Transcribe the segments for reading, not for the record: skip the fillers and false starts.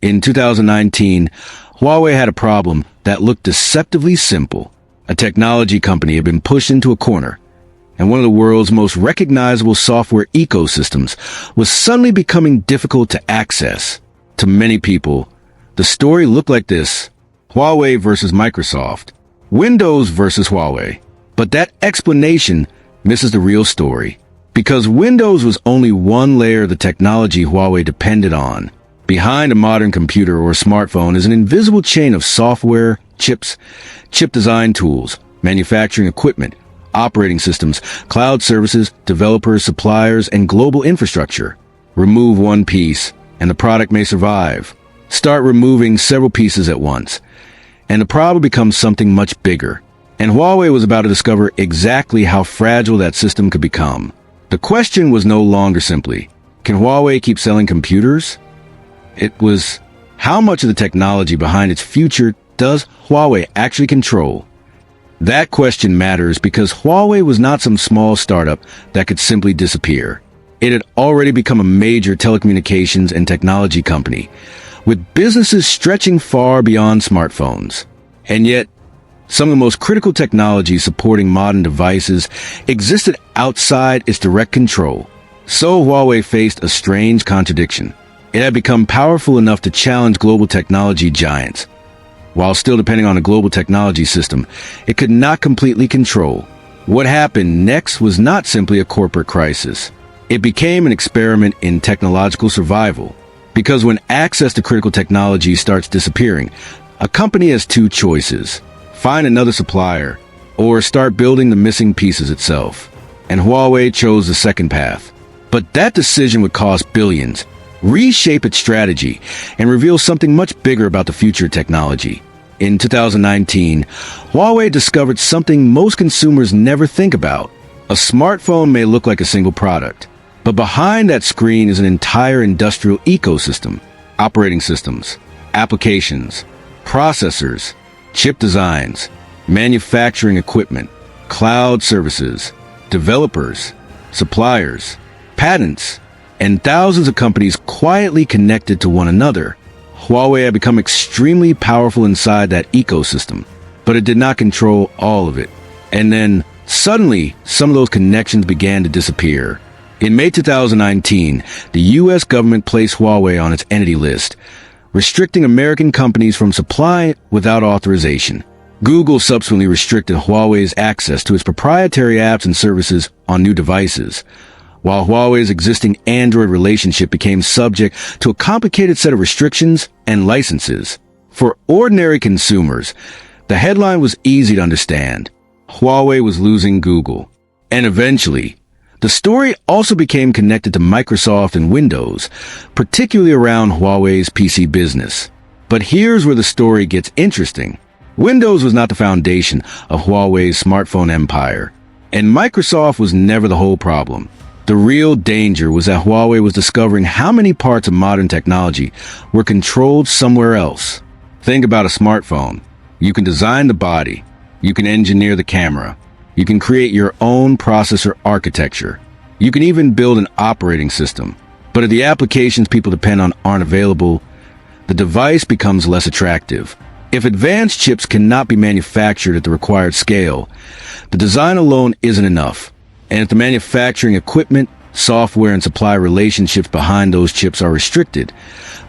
In 2019, Huawei had a problem that looked deceptively simple. A technology company had been pushed into a corner, and one of the world's most recognizable software ecosystems was suddenly becoming difficult to access. To many people, the story looked like this: Huawei versus Microsoft, Windows versus Huawei. But that explanation misses the real story, because Windows was only one layer of the technology Huawei depended on. Behind a modern computer or smartphone is an invisible chain of software, chips, chip design tools, manufacturing equipment, operating systems, cloud services, developers, suppliers, and global infrastructure. Remove one piece, and the product may survive. Start removing several pieces at once, and the problem becomes something much bigger. And Huawei was about to discover exactly how fragile that system could become. The question was no longer simply, can Huawei keep selling computers? It was, how much of the technology behind its future does Huawei actually control? That question matters because Huawei was not some small startup that could simply disappear. It had already become a major telecommunications and technology company, with businesses stretching far beyond smartphones. And yet, some of the most critical technologies supporting modern devices existed outside its direct control. So Huawei faced a strange contradiction. It had become powerful enough to challenge global technology giants. While still depending on a global technology system, it could not completely control. What happened next was not simply a corporate crisis. It became an experiment in technological survival. Because when access to critical technology starts disappearing, a company has two choices: find another supplier, or start building the missing pieces itself. And Huawei chose the second path. But that decision would cost billions, reshape its strategy, and reveal something much bigger about the future of technology. In 2019, Huawei discovered something most consumers never think about. A smartphone may look like a single product, but behind that screen is an entire industrial ecosystem: operating systems, applications, processors, chip designs, manufacturing equipment, cloud services, developers, suppliers, patents, and thousands of companies quietly connected to one another. Huawei had become extremely powerful inside that ecosystem, but it did not control all of it. And then, suddenly, some of those connections began to disappear. In May 2019, the U.S. government placed Huawei on its entity list, restricting American companies from supply without authorization. Google subsequently restricted Huawei's access to its proprietary apps and services on new devices, while Huawei's existing Android relationship became subject to a complicated set of restrictions and licenses. For ordinary consumers, the headline was easy to understand: Huawei was losing Google. And eventually, the story also became connected to Microsoft and Windows, particularly around Huawei's PC business. But here's where the story gets interesting. Windows was not the foundation of Huawei's smartphone empire, and Microsoft was never the whole problem. The real danger was that Huawei was discovering how many parts of modern technology were controlled somewhere else. Think about a smartphone. You can design the body. You can engineer the camera. You can create your own processor architecture. You can even build an operating system. But if the applications people depend on aren't available, the device becomes less attractive. If advanced chips cannot be manufactured at the required scale, the design alone isn't enough. And if the manufacturing equipment, software, and supply relationships behind those chips are restricted,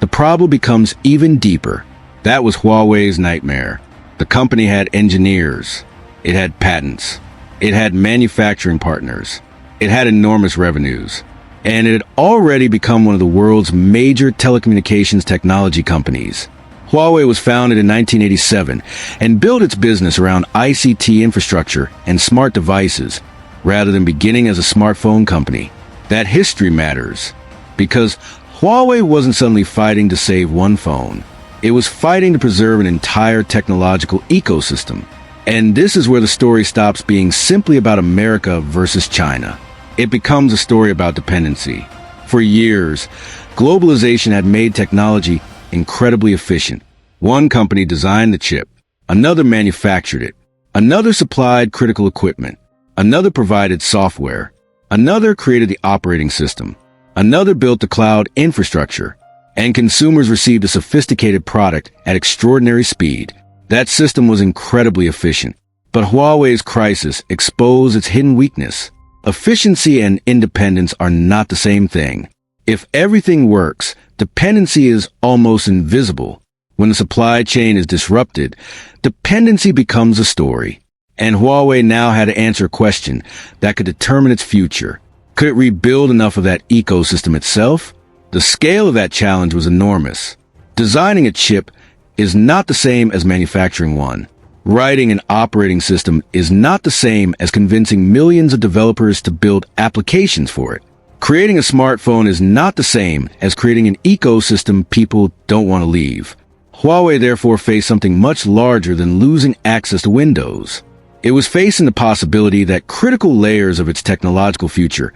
the problem becomes even deeper. That was Huawei's nightmare. The company had engineers. It had patents. It had manufacturing partners. It had enormous revenues. And it had already become one of the world's major telecommunications technology companies. Huawei was founded in 1987 and built its business around ICT infrastructure and smart devices, rather than beginning as a smartphone company. That history matters, because Huawei wasn't suddenly fighting to save one phone. It was fighting to preserve an entire technological ecosystem. And this is where the story stops being simply about America versus China. It becomes a story about dependency. For years, globalization had made technology incredibly efficient. One company designed the chip, another manufactured it, another supplied critical equipment, another provided software, another created the operating system, another built the cloud infrastructure, and consumers received a sophisticated product at extraordinary speed. That system was incredibly efficient, but Huawei's crisis exposed its hidden weakness. Efficiency and independence are not the same thing. If everything works, dependency is almost invisible. When the supply chain is disrupted, dependency becomes a story. And Huawei now had to answer a question that could determine its future. Could it rebuild enough of that ecosystem itself? The scale of that challenge was enormous. Designing a chip is not the same as manufacturing one. Writing an operating system is not the same as convincing millions of developers to build applications for it. Creating a smartphone is not the same as creating an ecosystem people don't want to leave. Huawei therefore faced something much larger than losing access to Windows. It was facing the possibility that critical layers of its technological future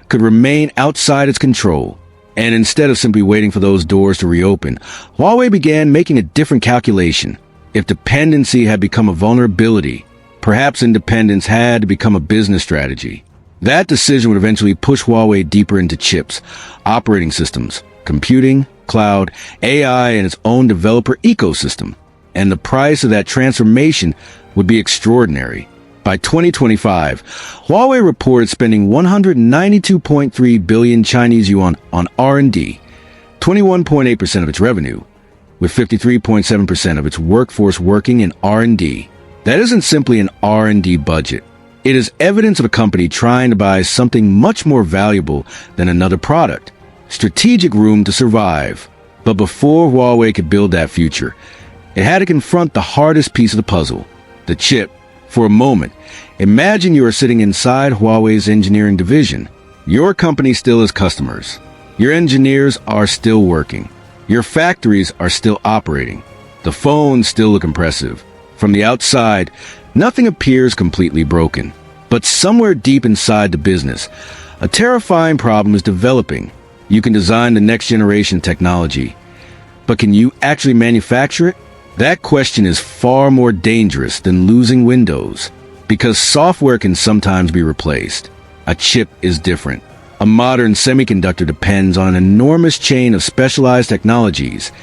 could remain outside its control. And instead of simply waiting for those doors to reopen, Huawei began making a different calculation. If dependency had become a vulnerability, perhaps independence had to become a business strategy. That decision would eventually push Huawei deeper into chips, operating systems, computing, cloud, AI, and its own developer ecosystem. And the price of that transformation would be extraordinary. By 2025, Huawei reported spending 192.3 billion Chinese yuan on R&D, 21.8% of its revenue, with 53.7% of its workforce working in R&D. That isn't simply an R&D budget. It is evidence of a company trying to buy something much more valuable than another product. Strategic room to survive. But before Huawei could build that future, it had to confront the hardest piece of the puzzle, the chip. For a moment, imagine you are sitting inside Huawei's engineering division. Your company still has customers. Your engineers are still working. Your factories are still operating. The phones still look impressive. From the outside, nothing appears completely broken. But somewhere deep inside the business, a terrifying problem is developing. You can design the next generation technology, but can you actually manufacture it? That question is far more dangerous than losing Windows, because software can sometimes be replaced. A chip is different. A modern semiconductor depends on an enormous chain of specialized technologies: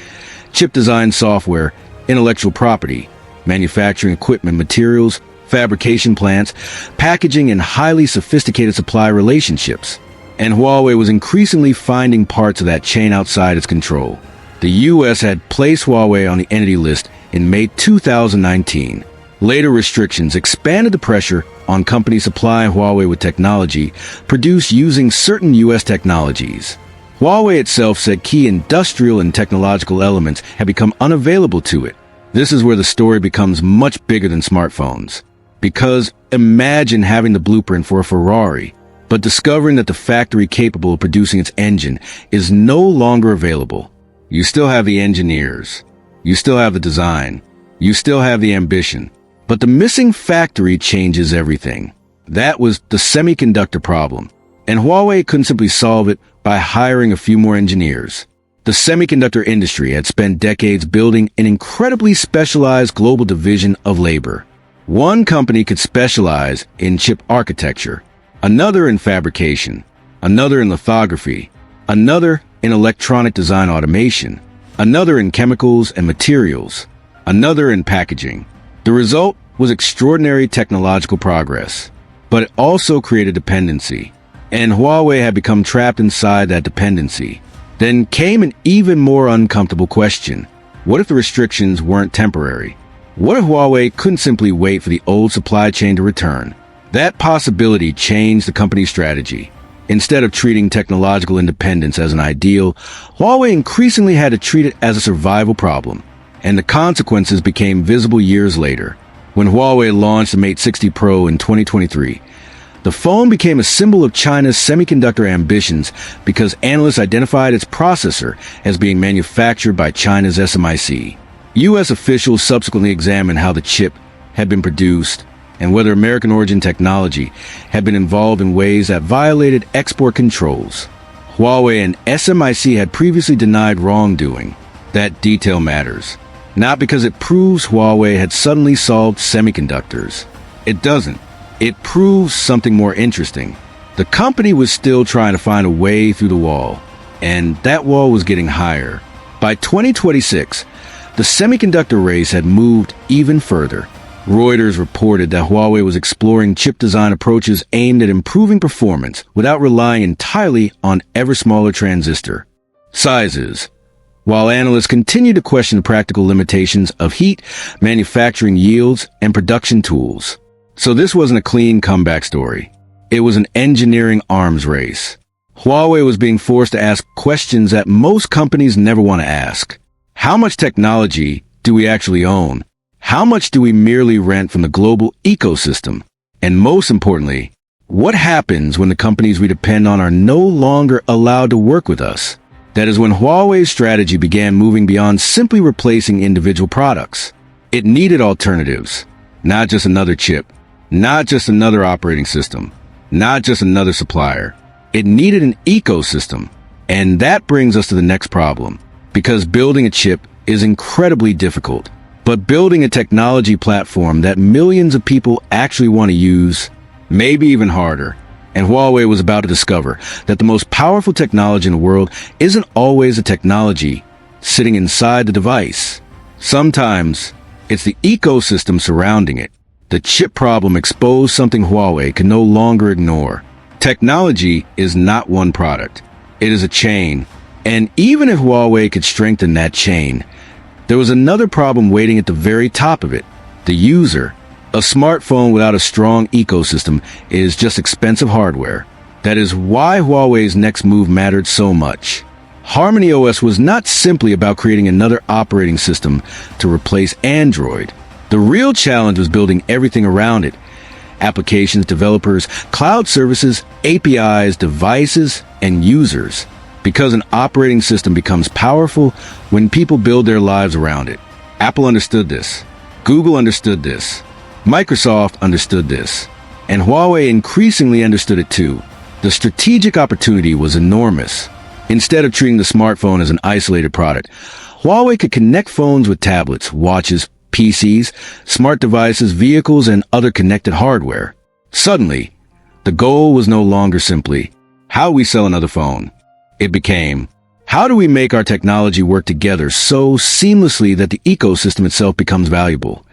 chip design software, intellectual property, manufacturing equipment, materials, fabrication plants, packaging, and highly sophisticated supply relationships. And Huawei was increasingly finding parts of that chain outside its control. The U.S. had placed Huawei on the Entity List in May 2019. Later restrictions expanded the pressure on companies supplying Huawei with technology produced using certain U.S. technologies. Huawei itself said key industrial and technological elements had become unavailable to it. This is where the story becomes much bigger than smartphones. Because imagine having the blueprint for a Ferrari, but discovering that the factory capable of producing its engine is no longer available. You still have the engineers. You still have the design. You still have the ambition. But the missing factory changes everything. That was the semiconductor problem. And Huawei couldn't simply solve it by hiring a few more engineers. The semiconductor industry had spent decades building an incredibly specialized global division of labor. One company could specialize in chip architecture, another in fabrication, another in lithography, another in electronic design automation, another in chemicals and materials, another in packaging. The result was extraordinary technological progress, but it also created dependency. And Huawei had become trapped inside that dependency. Then came an even more uncomfortable question. What if the restrictions weren't temporary? What if Huawei couldn't simply wait for the old supply chain to return? That possibility changed the company's strategy. Instead of treating technological independence as an ideal, Huawei increasingly had to treat it as a survival problem. And the consequences became visible years later. When Huawei launched the Mate 60 Pro in 2023, the phone became a symbol of China's semiconductor ambitions because analysts identified its processor as being manufactured by China's SMIC. U.S. officials subsequently examined how the chip had been produced and whether American origin technology had been involved in ways that violated export controls. Huawei and SMIC had previously denied wrongdoing. That detail matters. Not because it proves Huawei had suddenly solved semiconductors. It doesn't. It proves something more interesting. The company was still trying to find a way through the wall, and that wall was getting higher. By 2026, the semiconductor race had moved even further. Reuters reported that Huawei was exploring chip design approaches aimed at improving performance without relying entirely on ever smaller transistor sizes. While analysts continue to question the practical limitations of heat, manufacturing yields, and production tools. So this wasn't a clean comeback story. It was an engineering arms race. Huawei was being forced to ask questions that most companies never want to ask. How much technology do we actually own? How much do we merely rent from the global ecosystem? And most importantly, what happens when the companies we depend on are no longer allowed to work with us? That is when Huawei's strategy began moving beyond simply replacing individual products. It needed alternatives, not just another chip, not just another operating system, not just another supplier. It needed an ecosystem. And that brings us to the next problem, because building a chip is incredibly difficult. But building a technology platform that millions of people actually want to use may be even harder. And Huawei was about to discover that the most powerful technology in the world isn't always a technology sitting inside the device. Sometimes it's the ecosystem surrounding it. The chip problem exposed something Huawei can no longer ignore. Technology is not one product. It is a chain. And even if Huawei could strengthen that chain, there was another problem waiting at the very top of it: the user. A smartphone without a strong ecosystem is just expensive hardware. That is why Huawei's next move mattered so much. HarmonyOS was not simply about creating another operating system to replace Android. The real challenge was building everything around it: applications, developers, cloud services, APIs, devices, and users. Because an operating system becomes powerful when people build their lives around it. Apple understood this. Google understood this. Microsoft understood this. And Huawei increasingly understood it too. The strategic opportunity was enormous. Instead of treating the smartphone as an isolated product, Huawei could connect phones with tablets, watches, PCs, smart devices, vehicles, and other connected hardware. Suddenly, the goal was no longer simply, how we sell another phone. It became, how do we make our technology work together so seamlessly that the ecosystem itself becomes valuable?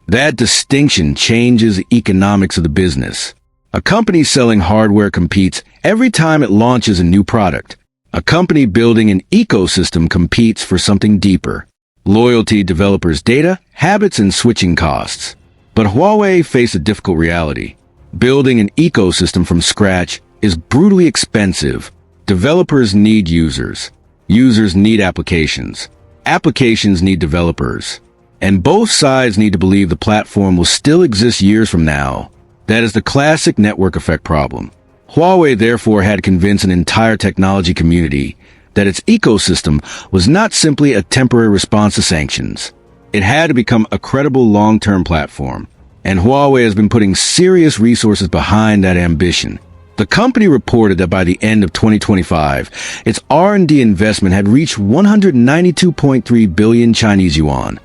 That distinction changes the economics of the business. A company selling hardware competes every time it launches a new product. A company building an ecosystem competes for something deeper: loyalty, developers' data, habits, and switching costs. But Huawei faced a difficult reality. Building an ecosystem from scratch is brutally expensive. Developers need users. Users need applications. Applications need developers. And both sides need to believe the platform will still exist years from now. That is the classic network effect problem. Huawei therefore had to convince an entire technology community that its ecosystem was not simply a temporary response to sanctions. It had to become a credible long-term platform. And Huawei has been putting serious resources behind that ambition. The company reported that by the end of 2025, its R&D investment had reached 192.3 billion Chinese yuan,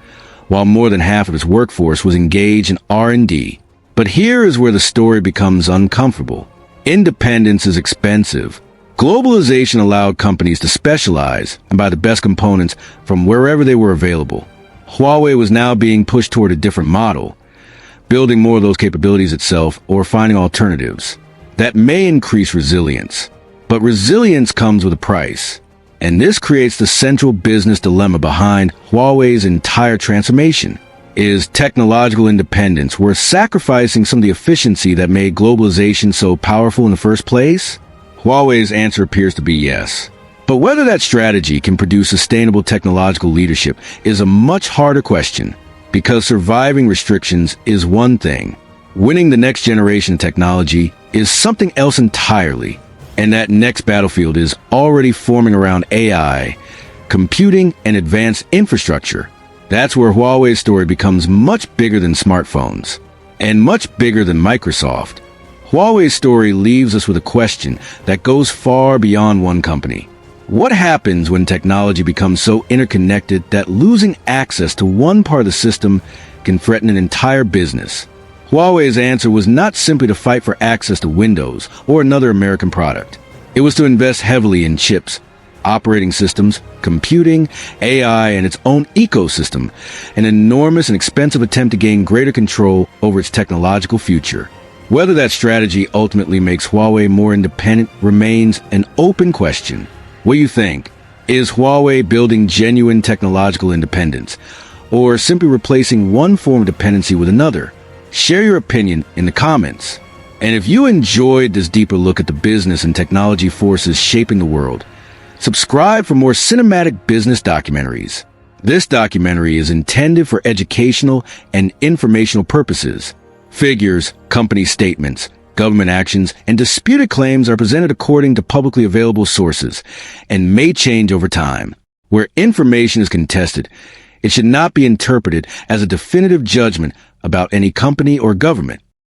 while more than half of its workforce was engaged in R&D. But here is where the story becomes uncomfortable. Independence is expensive. Globalization allowed companies to specialize and buy the best components from wherever they were available. Huawei was now being pushed toward a different model, building more of those capabilities itself or finding alternatives. That may increase resilience, but resilience comes with a price. And this creates the central business dilemma behind Huawei's entire transformation. Is technological independence worth sacrificing some of the efficiency that made globalization so powerful in the first place? Huawei's answer appears to be yes. But whether that strategy can produce sustainable technological leadership is a much harder question, because surviving restrictions is one thing. Winning the next generation technology is something else entirely. And that next battlefield is already forming around AI, computing, and advanced infrastructure. That's where Huawei's story becomes much bigger than smartphones, and much bigger than Microsoft. Huawei's story leaves us with a question that goes far beyond one company. What happens when technology becomes so interconnected that losing access to one part of the system can threaten an entire business? Huawei's answer was not simply to fight for access to Windows or another American product. It was to invest heavily in chips operating systems, computing, AI, and its own ecosystem, an enormous and expensive attempt to gain greater control over its technological future. Whether that strategy ultimately makes Huawei more independent remains an open question. What do you think? Is Huawei building genuine technological independence, or simply replacing one form of dependency with another? Share your opinion in the comments. And if you enjoyed this deeper look at the business and technology forces shaping the world, subscribe for more cinematic business documentaries. This documentary is intended for educational and informational purposes. Figures, company statements, government actions, and disputed claims are presented according to publicly available sources and may change over time. Where information is contested, it should not be interpreted as a definitive judgment about any company or government.